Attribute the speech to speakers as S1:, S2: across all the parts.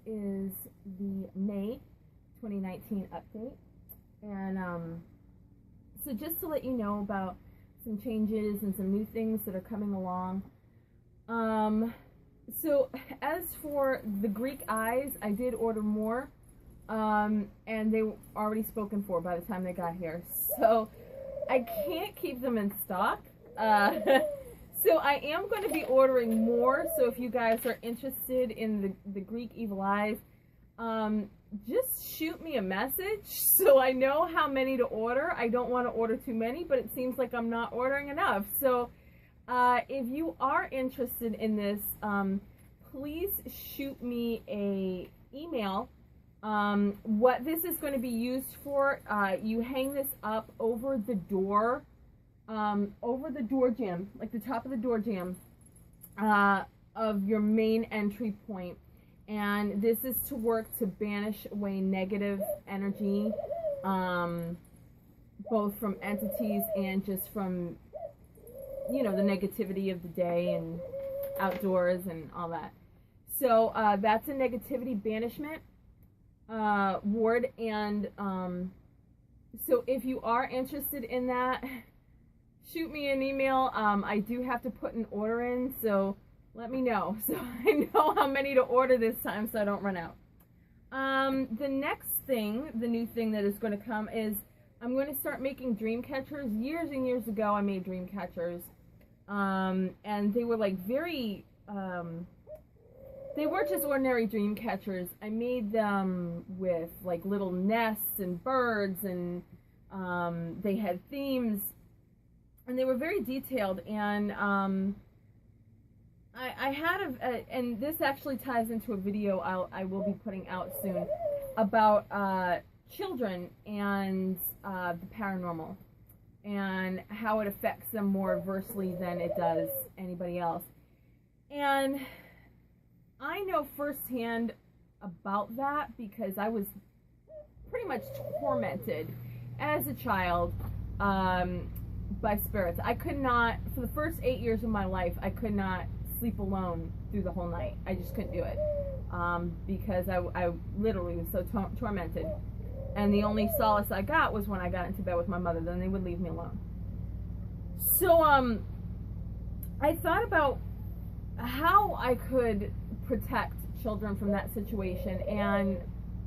S1: is the May 2019 update, and so just to let you know about some changes and some new things that are coming along. So as for the Greek eyes, I did order more, and they were already spoken for by the time they got here, so I can't keep them in stock. So I am going to be ordering more, so if you guys are interested in the Greek evil eyes, just shoot me a message so I know how many to order. I don't want to order too many, but it seems like I'm not ordering enough. So if you are interested in this, please shoot me a email. What this is going to be used for, you hang this up over the door jamb, like the top of the door jamb of your main entry point. And this is to work to banish away negative energy, both from entities and just from, you know, the negativity of the day and outdoors and all that. So that's a negativity banishment ward. And so if you are interested in that, shoot me an email. I do have to put an order in, so let me know so I know how many to order this time so I don't run out. The next thing, the new thing that is going to come is I'm going to start making dream catchers. Years and years ago I made dream catchers, and they were like very, they weren't just ordinary dream catchers. I made them with like little nests and birds, and they had themes, and they were very detailed. And I had and this actually ties into a video I will be putting out soon about children and the paranormal and how it affects them more adversely than it does anybody else. And I know firsthand about that because I was pretty much tormented as a child by spirits. I could not, for the first 8 years of my life, I could not sleep alone through the whole night. I just couldn't do it because I literally was so tormented, and the only solace I got was when I got into bed with my mother. Then they would leave me alone. So I thought about how I could protect children from that situation. And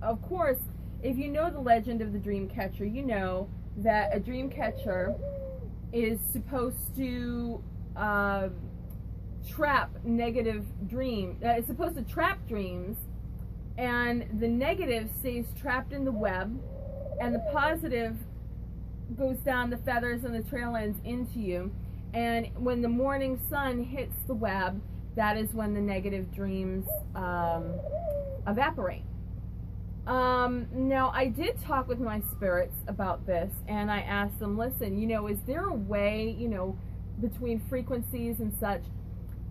S1: of course, if you know the legend of the dream catcher, you know that a dream catcher is supposed to trap negative dreams. It's supposed to trap dreams, and the negative stays trapped in the web, and the positive goes down the feathers and the trail ends into you. And when the morning sun hits the web, that is when the negative dreams evaporate. Now, I did talk with my spirits about this, and I asked them, listen, you know, is there a way, you know, between frequencies and such,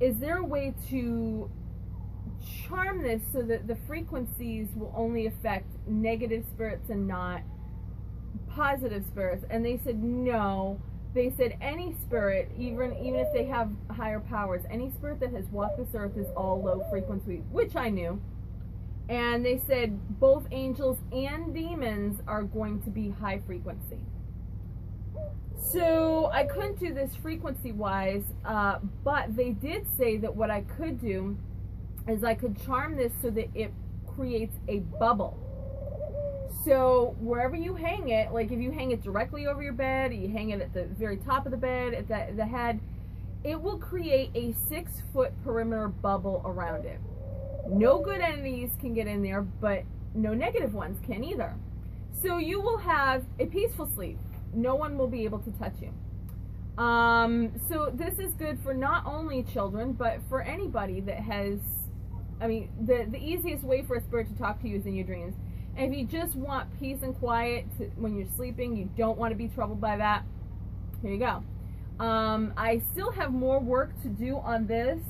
S1: is there a way to charm this so that the frequencies will only affect negative spirits and not positive spirits? And they said no. They said any spirit, even if they have higher powers, any spirit that has walked this earth is all low frequency, which I knew. And they said both angels and demons are going to be high frequency. So I couldn't do this frequency-wise, but they did say that what I could do is I could charm this so that it creates a bubble. So wherever you hang it, like if you hang it directly over your bed, or you hang it at the very top of the bed, at the head, it will create a 6-foot perimeter bubble around it. No good entities can get in there, but no negative ones can either. So you will have a peaceful sleep. No one will be able to touch you. So this is good for not only children, but for anybody that has, I mean, the easiest way for a spirit to talk to you is in your dreams. And if you just want peace and quiet when you're sleeping, you don't want to be troubled by that, here you go. I still have more work to do on this,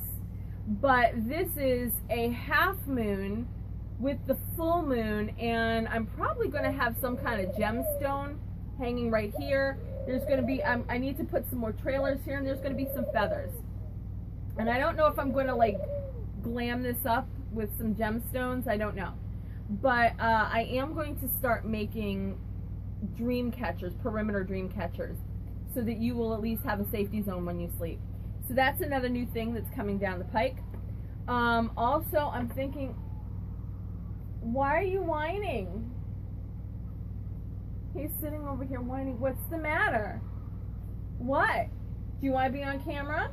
S1: but this is a half moon with the full moon, and I'm probably going to have some kind of gemstone hanging right here. There's going to be, I need to put some more trailers here, and there's going to be some feathers. And I don't know if I'm going to like glam this up with some gemstones. I don't know. But I am going to start making dream catchers, perimeter dream catchers, so that you will at least have a safety zone when you sleep. So that's another new thing that's coming down the pike. Also, I'm thinking, why are you whining? He's sitting over here whining. What's the matter? What? Do you want to be on camera?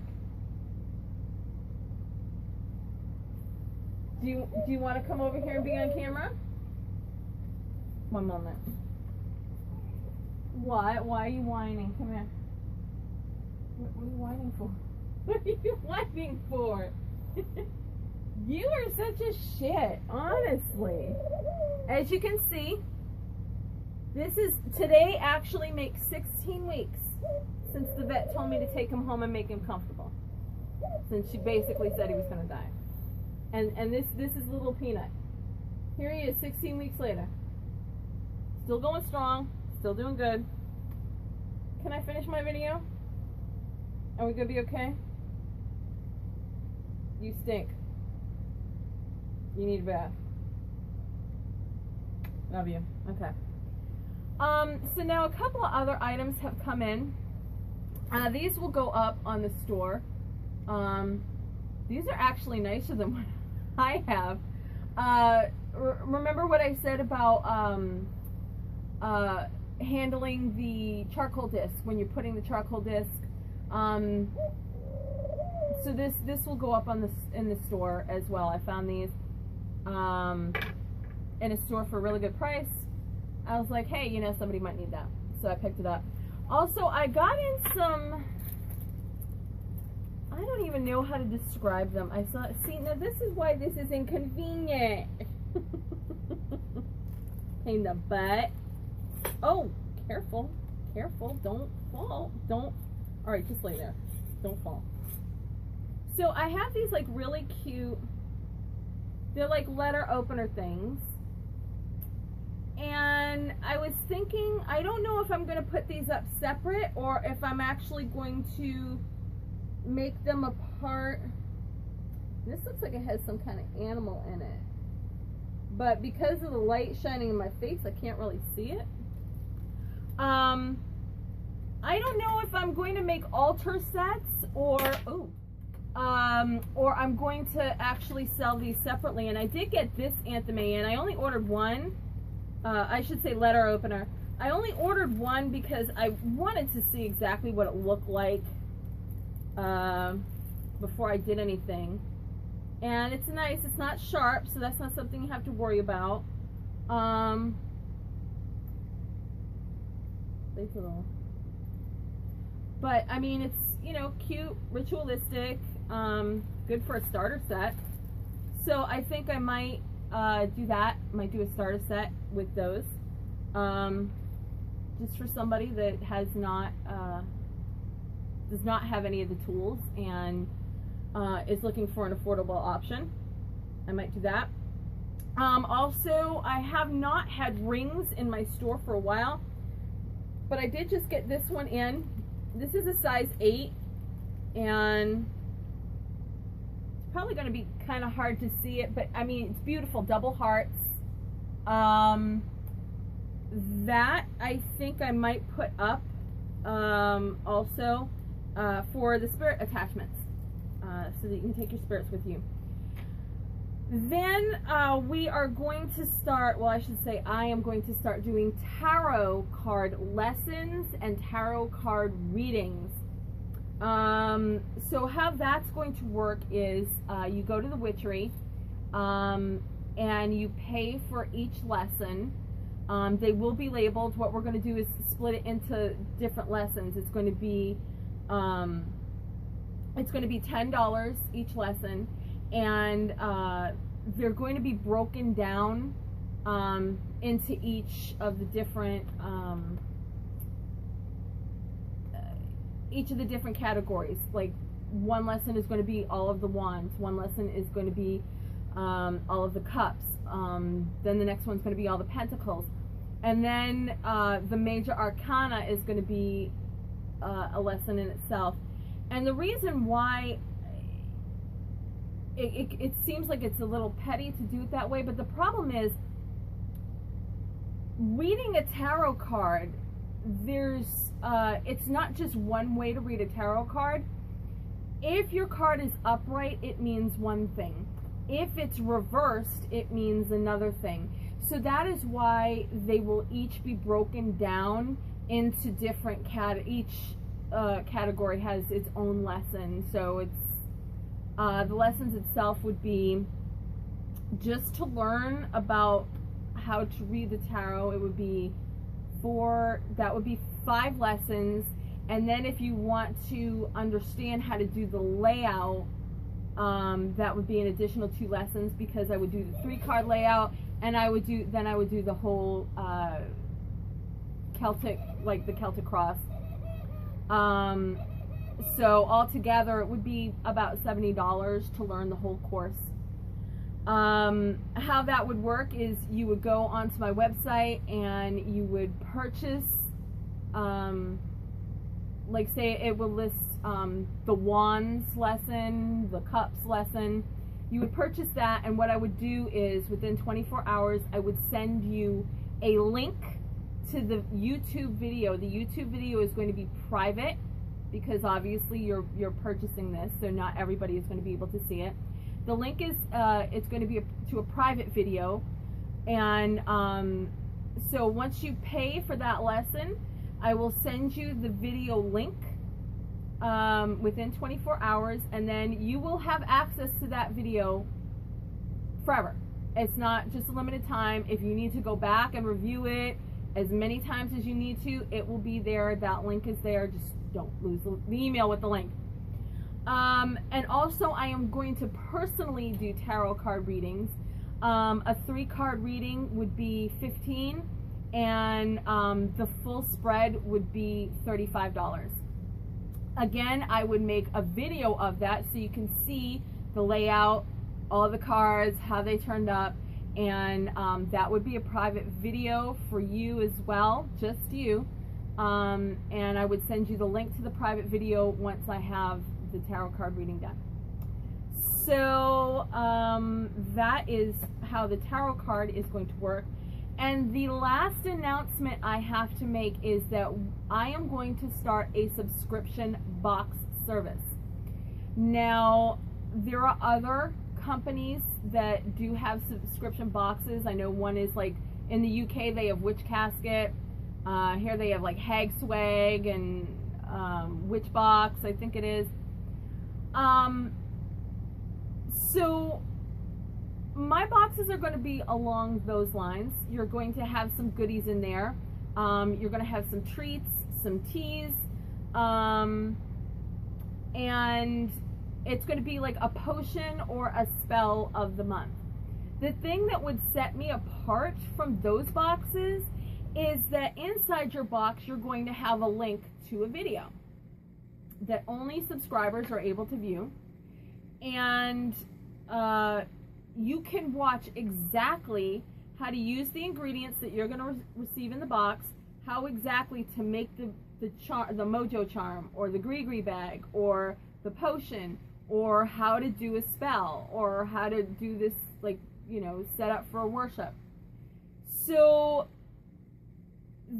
S1: Do you want to come over here and be on camera? One moment. What? Why are you whining? Come here. What are you whining for? What are you whining for? You are such a shit, honestly. As you can see, today actually makes 16 weeks since the vet told me to take him home and make him comfortable. Since she basically said he was going to die. And this is little Peanut. Here he is 16 weeks later. Still going strong, still doing good. Can I finish my video? Are we going to be okay? You stink. You need a bath. Love you. Okay. So now a couple of other items have come in. These will go up on the store. These are actually nicer than what I have. Remember what I said about handling the charcoal disc when you're putting the charcoal disc? So this will go up on in the store as well. I found these in a store for a really good price. I was like, hey, you know, somebody might need that, so I picked it up. Also, I got in some, I don't even know how to describe them. I saw, see, now this is why this is inconvenient. Pain in the butt. Oh, careful, careful, don't fall, don't. All right, just lay there, don't fall. So I have these like really cute, they're like letter opener things. And I was thinking, I don't know if I'm going to put these up separate or if I'm actually going to make them a part. This looks like it has some kind of animal in it. But because of the light shining in my face, I can't really see it. I don't know if I'm going to make altar sets or I'm going to actually sell these separately. And I did get this anthem in. I only ordered one. I should say letter opener. I only ordered one because I wanted to see exactly what it looked like before I did anything. And it's nice. It's not sharp, so that's not something you have to worry about. But I mean, it's, you know, cute, ritualistic, good for a starter set. So I think I might do that. Might do a starter set with those, just for somebody that has not does not have any of the tools and is looking for an affordable option. I might do that. Also, I have not had rings in my store for a while, but I did just get this one in. This is a size 8, and it's probably going to be kind of hard to see it, but I mean, it's beautiful, double hearts. That I think I might put up also for the spirit attachments, so that you can take your spirits with you. Then we are going to start, well, I should say I am going to start doing tarot card lessons and tarot card readings. So how that's going to work is you go to the witchery and you pay for each lesson. They will be labeled. What we're going to do is split it into different lessons. It's going to be $10 each lesson, and they're going to be broken down into each of the different categories. Like, one lesson is going to be all of the wands, one lesson is going to be all of the cups, then the next one's going to be all the pentacles, and then the major arcana is going to be a lesson in itself. And the reason why it seems like it's a little petty to do it that way, but the problem is reading a tarot card, it's not just one way to read a tarot card. If your card is upright, it means one thing. If it's reversed, it means another thing. So that is why they will each be broken down into different each category has its own lesson. So it's the lessons itself would be just to learn about how to read the tarot. It would be that would be 5 lessons, and then if you want to understand how to do the layout, that would be an additional 2 lessons, because I would do the 3-card layout, and I would do the whole Celtic, like the Celtic cross. So altogether it would be about $70 to learn the whole course. How that would work is you would go onto my website and you would purchase, like say it will list the wands lesson, the cups lesson. You would purchase that, and what I would do is within 24 hours I would send you a link to the YouTube video. The YouTube video is going to be private because obviously you're purchasing this, so not everybody is going to be able to see it. The link is it's going to be to a private video, and so once you pay for that lesson, I will send you the video link within 24 hours, and then you will have access to that video forever. It's not just a limited time. If you need to go back and review it as many times as you need to, it will be there. That link is there. Just don't lose the email with the link. And also I am going to personally do tarot card readings. A 3-card reading would be $15, and the full spread would be $35. Again, I would make a video of that so you can see the layout, all the cards, how they turned up, and that would be a private video for you as well, just you. And I would send you the link to the private video once I have the tarot card reading done. So that is how the tarot card is going to work. And the last announcement I have to make is that I am going to start a subscription box service. Now, there are other companies that do have subscription boxes. I know one is like in the UK they have Witch Casket. Here they have like Hag Swag and Witch Box, I think it is. So my boxes are going to be along those lines. You're going to have some goodies in there. You're going to have some treats, some teas, and it's going to be like a potion or a spell of the month. The thing that would set me apart from those boxes is that inside your box you're going to have a link to a video that only subscribers are able to view, and you can watch exactly how to use the ingredients that you're going to receive in the box, how exactly to make the mojo charm or the gree bag or the potion, or how to do a spell, or how to do this, like, you know, set up for a worship. So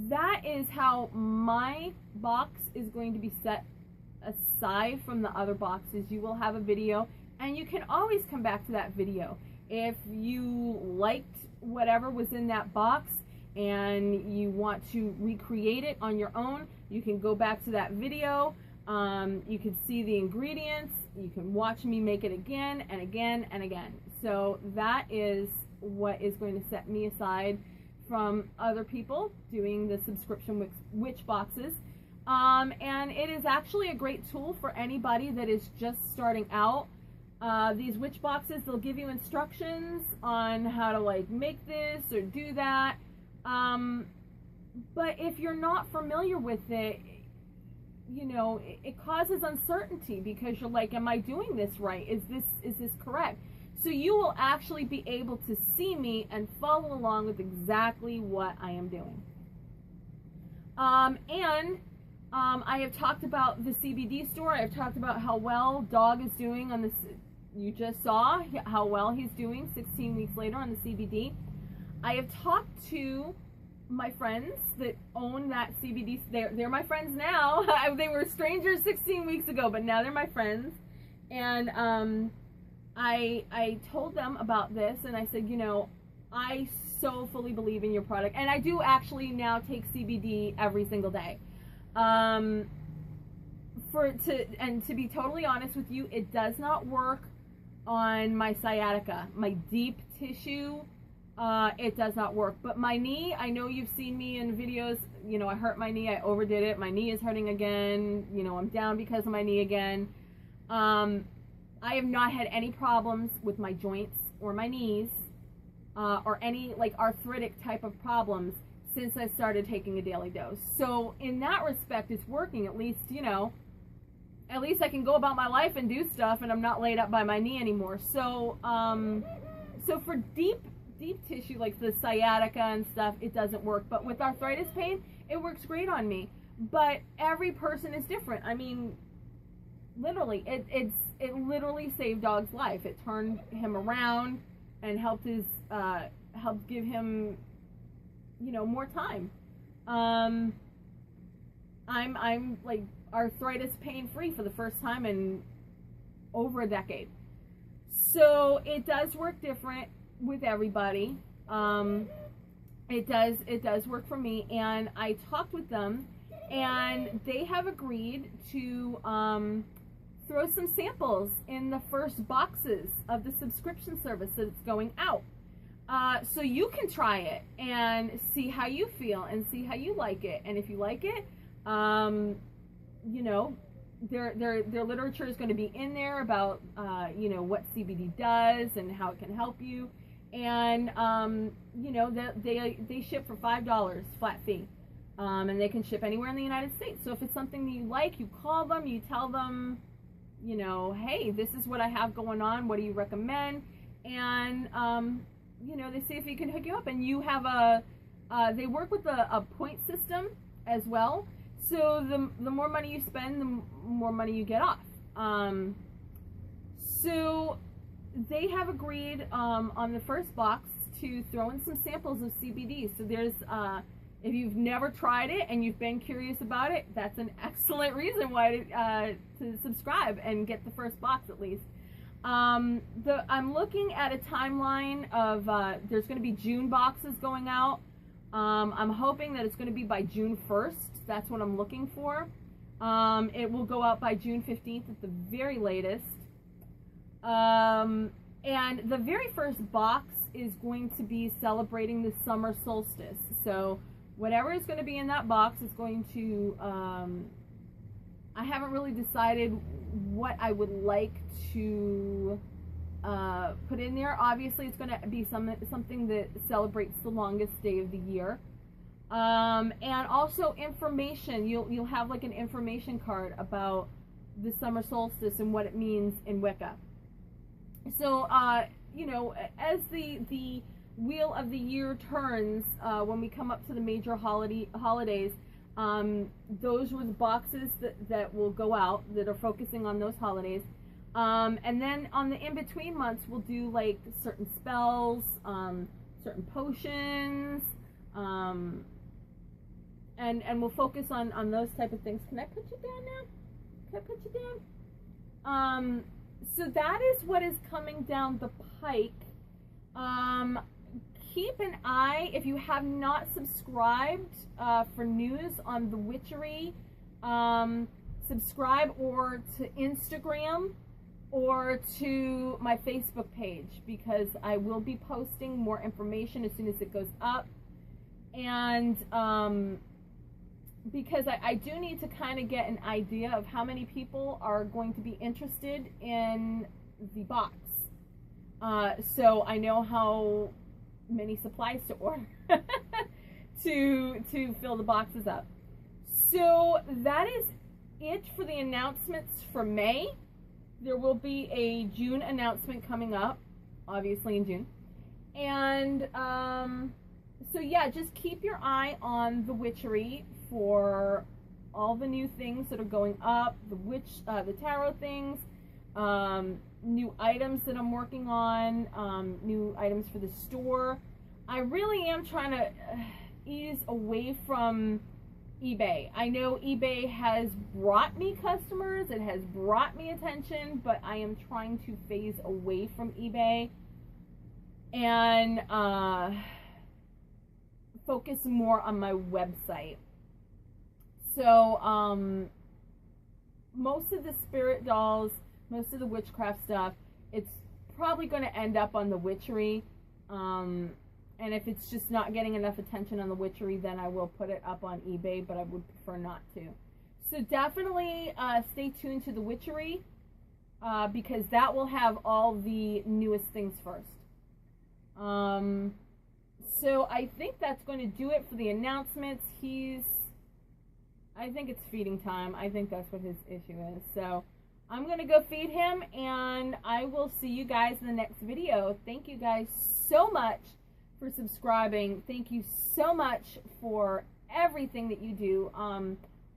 S1: that is how my box is going to be set aside from the other boxes. You will have a video, and you can always come back to that video. If you liked whatever was in that box and you want to recreate it on your own, you can go back to that video. You can see the ingredients. You can watch me make it again and again and again. So that is what is going to set me aside from other people doing the subscription witch boxes. And it is actually a great tool for anybody that is just starting out. These witch boxes, they'll give you instructions on how to like make this or do that. But if you're not familiar with it, you know, it causes uncertainty because you're like, am I doing this right? Is this correct? So you will actually be able to see me and follow along with exactly what I am doing. I have talked about the CBD store. I've talked about how well Dawg is doing on this you just saw how well he's doing 16 weeks later on the CBD. I have talked to my friends that own that CBD. They're my friends now. They were strangers 16 weeks ago, but now they're my friends. And I told them about this, and I said, you know, I so fully believe in your product, and I do actually now take CBD every single day. To be totally honest with you, it does not work on my sciatica, my deep tissue. It does not work. But my knee, I know you've seen me in videos, you know, I hurt my knee, I overdid it, my knee is hurting again, you know, I'm down because of my knee again. I have not had any problems with my joints or my knees, or any like arthritic type of problems since I started taking a daily dose. So in that respect, it's working. At least, you know, at least I can go about my life and do stuff, and I'm not laid up by my knee anymore. So, so for deep tissue like the sciatica and stuff, it doesn't work. But with arthritis pain, it works great on me. But every person is different. I mean, literally, it literally saved Dawg's life. It turned him around and helped give him, you know, more time. I'm like arthritis pain free for the first time in over a decade. So it does work different with everybody. It does work for me, and I talked with them, and they have agreed to throw some samples in the first boxes of the subscription service that's going out. So you can try it and see how you feel and see how you like it. And if you like it, you know, their literature is going to be in there about, you know, what CBD does and how it can help you. And, you know, they ship for $5 flat fee. And they can ship anywhere in the United States. So if it's something that you like, you call them, you tell them, you know, hey, this is what I have going on. What do you recommend? And, you know, they see if they can hook you up. And you have they work with a point system as well. So the more money you spend, the more money you get off. So they have agreed on the first box to throw in some samples of CBD. So there's, if you've never tried it and you've been curious about it, that's an excellent reason why to subscribe and get the first box at least. I'm looking at a timeline of, there's going to be June boxes going out. I'm hoping that it's going to be by June 1st. That's what I'm looking for. It will go out by June 15th at the very latest. And the very first box is going to be celebrating the summer solstice. So whatever is going to be in that box is going to, I haven't really decided what I would like to put in there. Obviously, it's going to be something that celebrates the longest day of the year. And also information. You'll have like an information card about the summer solstice and what it means in Wicca. So, you know, as the wheel of the year turns, when we come up to the major holidays, those were the boxes that will go out that are focusing on those holidays. And then on the in-between months, we'll do like certain spells, certain potions, and we'll focus on those type of things. Can I put you down now? Can I put you down? So that is what is coming down the pike. Keep an eye, if you have not subscribed for news on the witchery, subscribe or to Instagram or to my Facebook page, because I will be posting more information as soon as it goes up. And because I do need to kind of get an idea of how many people are going to be interested in the box. So I know how many supplies to order to fill the boxes up. So that is it for the announcements for May. There will be a June announcement coming up, obviously in June. And so yeah, just keep your eye on the witchery for all the new things that are going up, the tarot things, new items that I'm working on, new items for the store. I really am trying to ease away from eBay. I know eBay has brought me customers, it has brought me attention, but I am trying to phase away from eBay and focus more on my website. So most of the spirit dolls, most of the witchcraft stuff, it's probably going to end up on the witchery. And if it's just not getting enough attention on the witchery, then I will put it up on eBay, but I would prefer not to. So definitely stay tuned to the witchery, because that will have all the newest things first. So I think that's going to do it for the announcements. I think it's feeding time. I think that's what his issue is. So I'm going to go feed him, and I will see you guys in the next video. Thank you guys so much for subscribing. Thank you so much for everything that you do.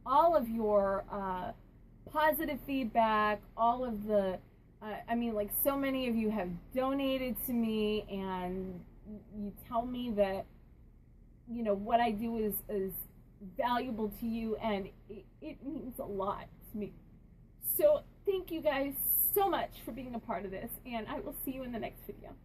S1: All of your positive feedback, all of the, I mean, like, so many of you have donated to me, and you tell me that, you know, what I do is valuable to you, and it means a lot to me. So thank you guys so much for being a part of this, and I will see you in the next video.